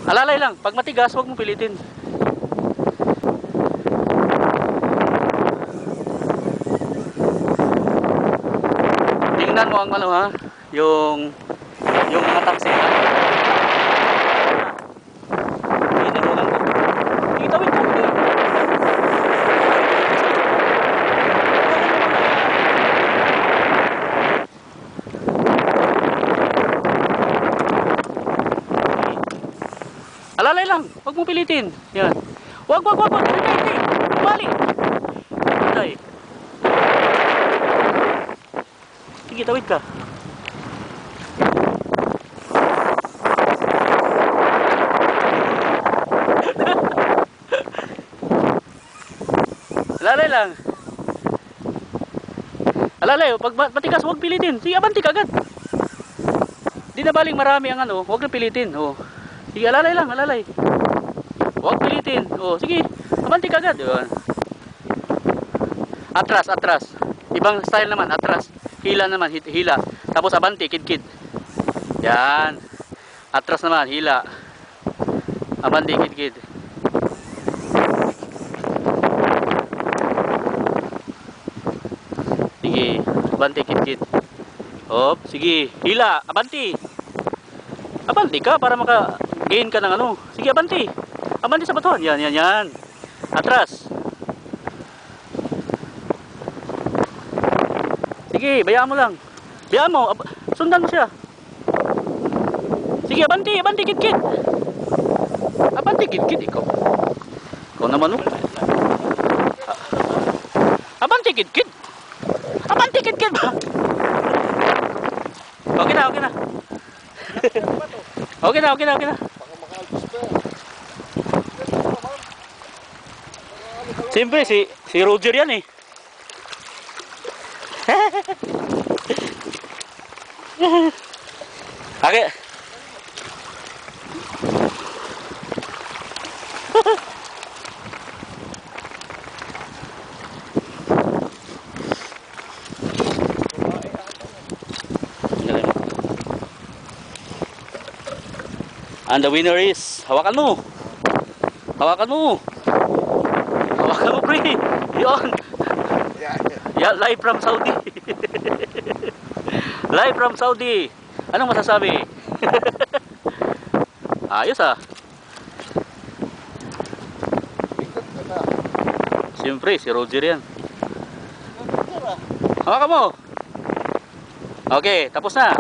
Alalay lang, pag matigas huwag mo pilitin. Tingnan mo ang ano ha, yung mga taksi ha. Tingnan mo lang to. Itawid mo. Alalay lang, huwag mo pilitin. Yan. Wag. Hindi. Bali. Patay. Sige, tawid ka. Alalay lang. Alalay, pag matigas huwag pilitin. Sige, abanti ka agad. Di na baling marami ang ano, huwag na pilitin. Oh. Sige, alalay lang, alalay. Huwag pilitin. Oh, sige, abanti ka agad. Yun. Atras. Ibang style naman, atras. Hila naman, hila. Tapos abanti, kid. Yan. Atras naman, hila. Abanti, kid. Sige, abanti, kid. Hop, sige, hila, abanti. Abanti ka para maka-gain ka ng ano. Sige, abanti. Abanti sa batuhan. Yan. Atras. Sige, bayaan mo lang. Bayaan mo. Sundan mo siya. Sige, abanti, kid. Abanti, kid. Ikaw naman, oh. Abanti, kid. Abanti, kid ba? Okay na. Okay na. Siyempre, si Roger yan eh. Okay. And the winner is, hawakan mo pre. Yun. Yeah, live from Saudi. Live from Saudi. Anong masasabi? Ayos ah. Siyempre, si Roger yan. Hawakan mo. Okay, tapos na.